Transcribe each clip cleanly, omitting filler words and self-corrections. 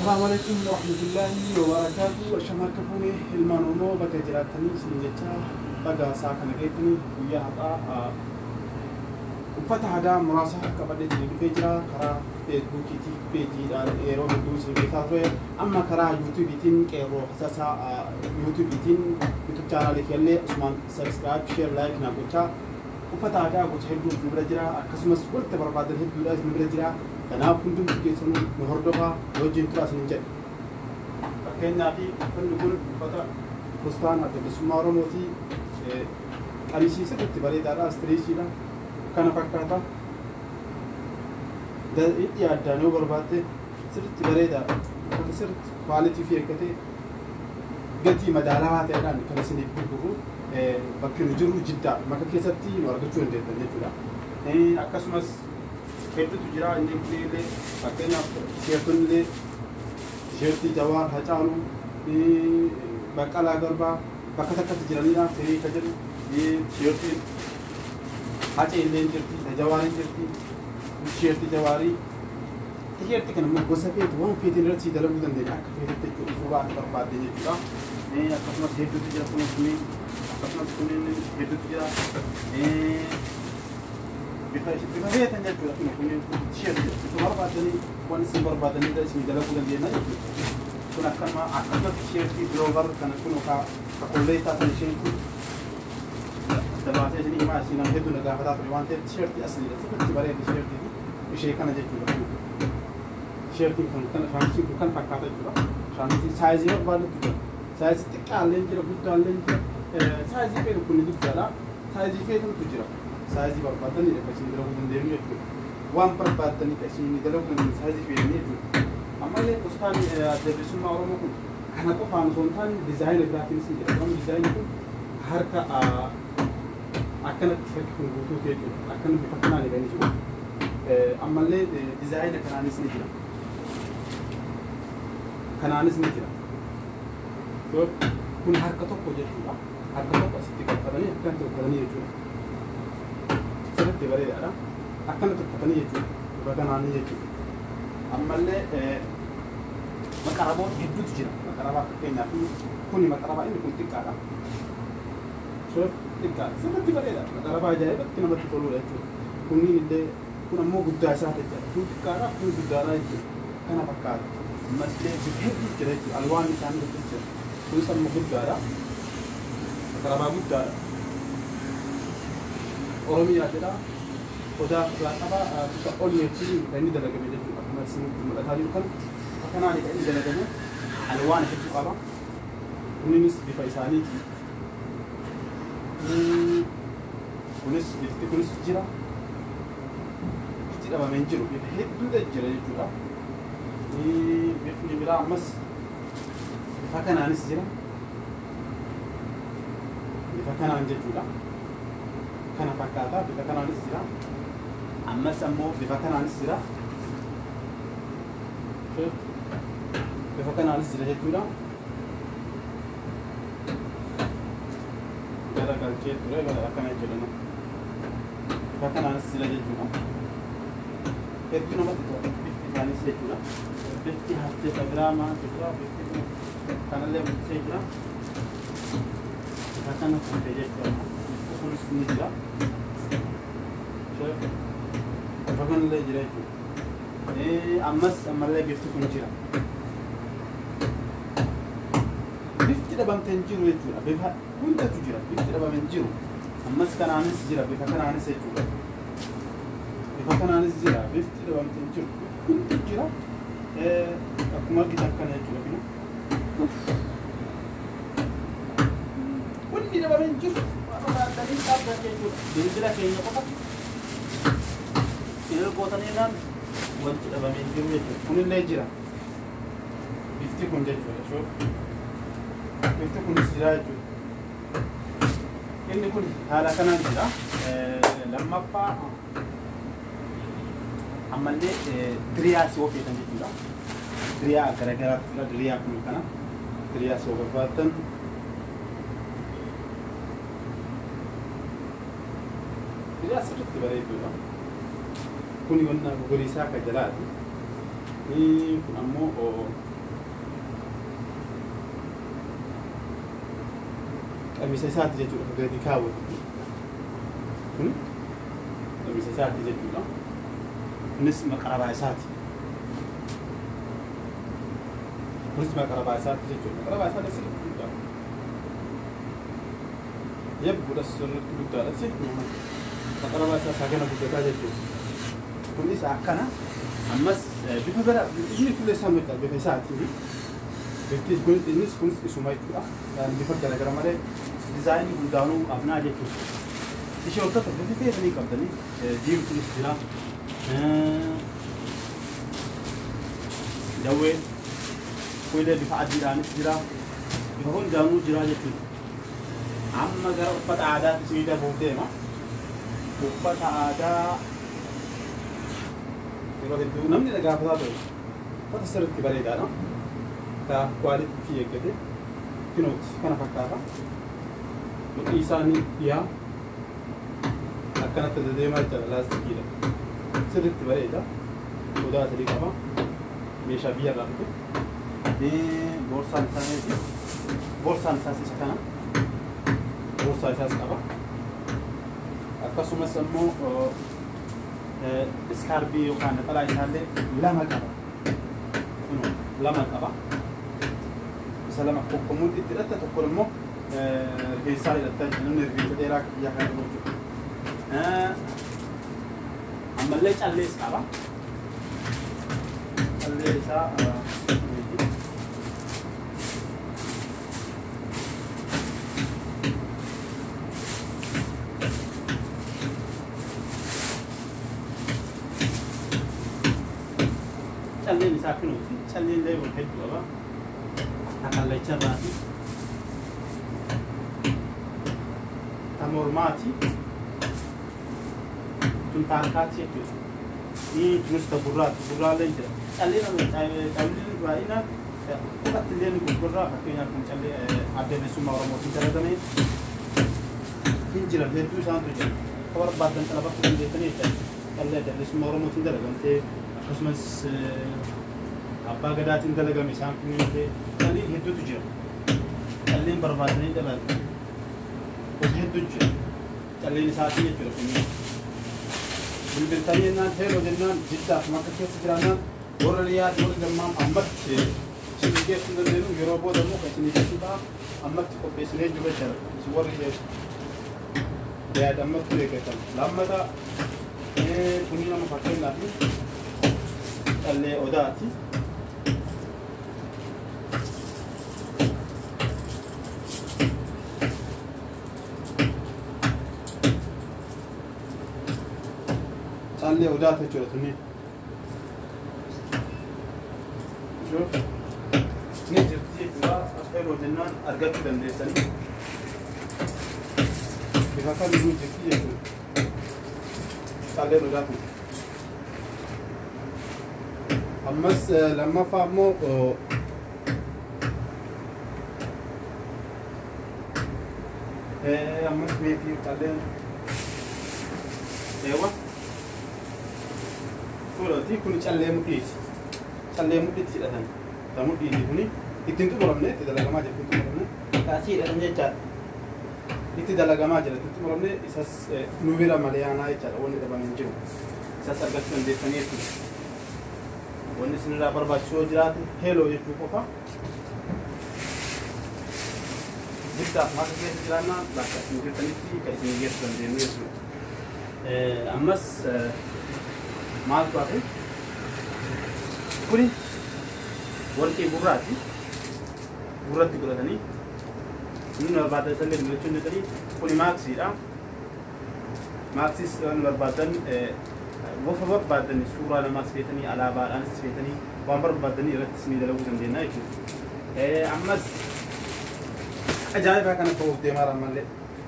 السلام عليكم ورحمة الله وبركاته. الشمال كفوني المانونو بكجراتني سنجتا بقى ساكن جيتني ويا هذا وفتح هذا مراسة كبدة جديد بيجرا كرا فيسبوك تي بيجي دار إيرو بدوس بيسافر أما كرا يوتيوب تين كيرو حساسا يوتيوب تين يوتيوب channel كيالله عثمان سبسكرايب شير لايك نقولها وفتح هذا قلت هيدو نبرجرا كسمس قلت برباد الهيدو لازم نبرجرا أنا كنت كيسون مهردها وجين تراس نجد فكنا في نقول فترة فستان هذا بسمارو موتي كاريسي سكت تبالي دارا استريشيلا كان فكرتا ده يا دانو برباته سرت تبالي دارا سرت quality في كتة قتي مدارات أنا كنسني بيجرو بكر جرو جدا ما كيساتي ورقتون ده تنجلا أكاسمس كيف تجرا إنك ليه أكينا شيرتون ليه شيرتي جوار هجانو بكالا غربا بكتة تجرانينا سري كجر شيرتي هاجي إلين شيرتي جوارين شيرتي شيرتي جواري شيرتي كنا مقصفة وان في دينار سيد الله بدن دينا كفيت تجو سوبر برباد دينا جرا أكاسمس هيدو تجرا كنا سنين أكاسمس كنا هيدو تجرا بفهمية تنجح في كنا شيء سوبر بعدني ونسيبر بعدني ده اسمه جلاب بدن دينا كنا كنا أكاسمس شيء في بلوغر كنا كنا كقولي تاسن شيء كنا تبعته جني ما شيء نمهدو نجاح هذا فريوان تير شيء أصلي بس كنت تباري شيء دي وشيء كنا جت كنا شيء كنا شانسي كنا فكرت كنا شانسي سايزي ما بعد كنا سايزي تكالين جرا بيتالين سايزي كده كنا جت سايزي كده تجرا سايزي بربادني كشين دلوا بدن دينو يكتب وان بربادني كشين دلوا بدن سايزي فيني يكتب أما اللي كستاني درسون ما أرومو كن أنا كفان زونتان ديزاين جرافيك سيجا كم ديزاين كن هركا أكنت شركة كنغوتو تيجي أكنت بفتنا نبني شو أما اللي ديزاين كنانيس نجرا كنانيس نجرا تو كن هركا تو كوجي شو هركا تو بس تكفرني أكنت تكفرني يجوا سرت تبري دارا أكنت تكفرني يجوا بكناني يجوا أما اللي مكربون يدو تجرا مكربا كينيا في كوني مكربا إني كنت كارا شوف تكارا سرت تبري دارا مكربا جاي بس كنا بتقولوا له شو كوني اللي كنا مو قد داسات تجرا كنت كارا كنت قد دارا يجوا كنا بكارا مسلي بيجي تجرا ألوان كان بتجرا كل سب مو قد دارا مكربا قد دارا أولمي أجرا وده كلاسبا أولمي تيجي لأني ده لقى بيجي أكمل سنين مثالي كان أنا عليك إني ده لقى ألوان كتير قابا ونيس بفايساني ونيس بتكونس جرا كتير أبغى منجرو بيهد ده جرا يجورا بيفني بلا مس بفكان أنيس جرا بفكان أنجز جورا كان فكاتا بفكان أنيس جرا أما سمو بفكان أنيس جرا بفكان أنيس جرا جورا كذا كالشيء ترى كذا كان يجرنا بفكان أنيس جرا جورا كتير نوبة بفتي أنيس جرا بفتي هفتة سبراما جرا بفتي كان اللي بتسي جرا بفكان أنيس جرا كل سنة جرا شايف بفكان اللي جرا أمس أما اللي بفتي كل جرا بفتي ده بمتنجرو يجورا بفها كنت تجرا بفتي ده بمنجرو أمس كان أنيس جرا بفكان أنيس جرا بفكان أنيس جرا بفتي ده بمتنجرو كنت تجرا أكمل كده كان يجورا بينو كل ده بمنجرو تاني كاب ده يجورا بيجرا كينيا كذا كيلو كوتاني نان وانت ده بمنجرو يجورا كل اللي يجرا بفتي كون يجورا شوف بفتي كون يجرا يجورا إني كل هذا كان يجرا لما فا عملي دريا سوى في تنجيلا دريا كرا دريا كم كنا دريا سوى باتن دريا سكت بري بيلا كوني ونا بقولي ساكا جلاتي ni kun ammo qamisa isaati jechuudha gadi kaawwatu kun qamisa isaati jechuudha kunis maqarabaa isaati kunis maqarabaa isaati jechuudha maqarabaa isaati sirriitti guddaa yabbuudha sirriitti guddaadha jechuudha maqarabaa isaa kana guddataa jechuudha kunis akkana ammas bifa gara inni kulle sameta bifa isaati bitti kun innis kunis isuma jechuudha bifa gara malee dizaayini hundaanuu afnaa jechuudha tishoortota bifa keessanii qabdanii diimtunis jira dawwee kuilee bifa addiidhaanis jira bifa hundaanuu jira jechuudha amma gara uffata aadaatti sii dabuuf deema uffata aadaa yeroo hedduu namni dhagaafataa ta'u uffata sirriitti bareedaadha ka kwaalitii fi eeggate kinooti kana fakkaata mudhii isaanii dhiyaa akkanatti deemaa jira laastikiidha sirriitti bareeda godaa sadii qaba meeshaa biyya irraa dhufe boorsaan isaas isa kana boorsaa isaas qaba akkasumas immoo iskaarbii yookaan naxalaa isaallee lama qaba lama qaba isa lama kokkomuun itti hidhatta tokko immoo rifeensaa hidhatta namni rifeensa dheeraa biyyaa kana qabu ammallee callees qaba callee isaa calleen isaa kunuuti calleen leewwan hedduu qaba akkallacha irraati ta mormaati tun taarkaati jechuudha kunis ta gurraati gurraallee jira calleen baay'inaan qofatti illee ni gurgurraa fakkeenyaaf kun callee adda bilisummaa oromootiin dalagamee hin jiran hedduu isaantu jira akka barbaadan cala bakka dandeettanii jechuudha callee adda bilisummaa oromootiin dalagamtee akkasumas abbaa gadaatiin dalagame isaan kunillee calleen hedduutu jira calleen barbaadanii dalagu gosa hedduutu jira calleen isaatii jechuudha kunii bilbiltanii jennaan heeloo jennaan jiddaaf makka keessa jiraannaan warra riyaad warra gammaam ammatti isin geessuu dandeenyu yeroo booda immoo kan isin geessuu ta'a ammatti qopheessinee jiru jechuudha isin warri riyaad ammatti eeggatan lammata kunii nama fakkeenyaaf callee odaati callee odaati jechuudha tunni ni jirti jechuudha yeroo jennaan argachuu dandeessanii bifa kamiinuu jirti jechuudha callee odaati ammas lammaffaa immoo ammas meetii calleen eewa fuuloti kun callee mudhiiti callee mudhiitti hidhatan ta mudhiiti kuni ittiin xumuramne itti dalagamaa jira ittiin xumuramne taasii hidhatan jechaadha itti dalagamaa jira ittiin xumuramne isas nu bira maliyaanaa jechaadha wanni dhaban hin jiru isas argachuu dandeessanii jechuudha wanni isinirraa barbaachisoo jiraate heeloo jechuu qofa jiddaaf maka keessa jiraannaa bakka isin jirtanitti kan isin geessuu dandeenyu jechuudha ammas maaltu hafe kuni warqii gurraati gurratti godhatanii inni barbaadan isallee mul'achuu hin danda'anii kuni maaksiidha maaksis waan barbaadan wofa barbaadan suuraa namaas feetanii alaabaadhaanis feetanii waan barbaadanii irratti isinii dalaguu dandeenya jechuudha ammas ajaa'ibaa kana ta'uuf deemaa rammallee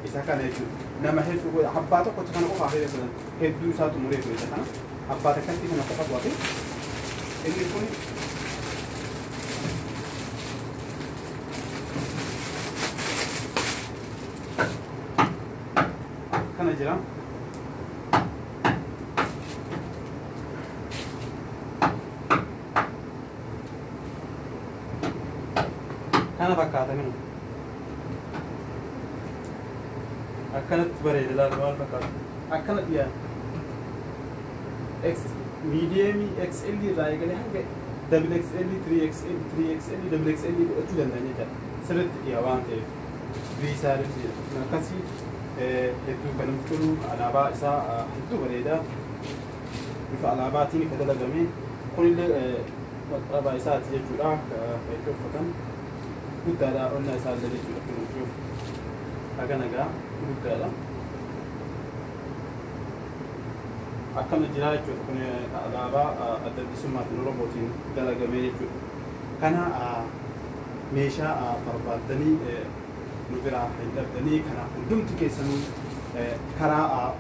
isa kana jechuudha nama hedduu abbaa tokkotti kana qofaa fayyadaman hedduu isaatu mureetu isa kana abbaa takkatti kana qofa bu'ate inni kun kana jira kana fakkaatanii akkanatti bareeda laata maal fakkaatu akkana dhiyaa X medium XL irraa eegalee hanga double XL 3XL 3XL double XL godhachuu danda'an jechuudha sirriitti dhiyaa waan ta'eef biisaalee akkasii hedduu kan namatti tolu alaabaa isaa hedduu bareeda bifa alaabaatiin kan dalagame kunillee qabaa isaati jechuudha hedduu uffatan guddaadha onnaa isaa illee jechuudha kunuunsuuf haga nagaa guddaadha akkana jira jechuudha kun alaabaa adda bilisummaatiin oromootiin dalagame jechuudha kana meeshaa barbaaddanii nu biraa hin dhabdanii kanaaf hundumti keessanuu karaa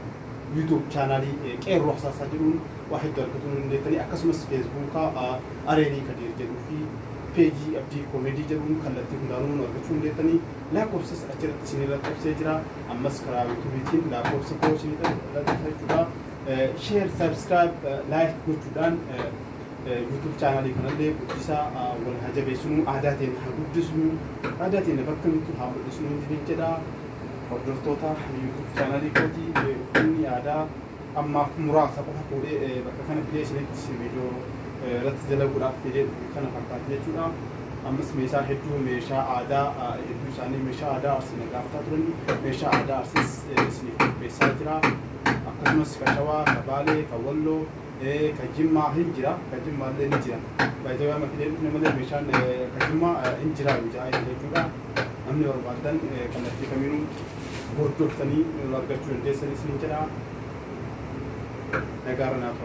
YouTube chaanalii qeerroo hasaasaa jedhuun waa hedduu argachuu dandeettanii akkasumas feesbuuka areenii kadir jedhuu fi peejii abdii koomeedii jedhuun kallattii hundaanuu argachuu dandeettanii lakkoofsas achirratti isinii lakkoofsee jira ammas karaa yuutuubiitiin lakkoofsa koo isinii jechuudha share subscribe like gochuudhaan YouTube channel kanallee guddisaa wal haa jabeessinu aadaa teenya haa guddisnu aadaa teenya bakka nuti haa mul'isnu jedha hordoftoota YouTube channel kootii uffanni aadaa ammaaf muraasa qofa fuudhee bakka kana fidee isinitti viidiyoo irratti dalaguudhaaf fidee kana fakkaatu jechuudha ammas meeshaa hedduu meeshaa aadaa hedduu isaanii meeshaa aadaa arsii gaafataa turani meeshaa aadaa arsiis isiniif qopheessaa jira akkasumas kashawaa kabaalee kawalloo kajimma hinjira kajimma illee ni jira baay'ee waan mafilee dhufne malee meeshaan kajimma hinjira jaa jechuudha namni barbaadan kallattii kamiinuu hordoftanii argachuu dandeessanii isin jedha nagaara naaf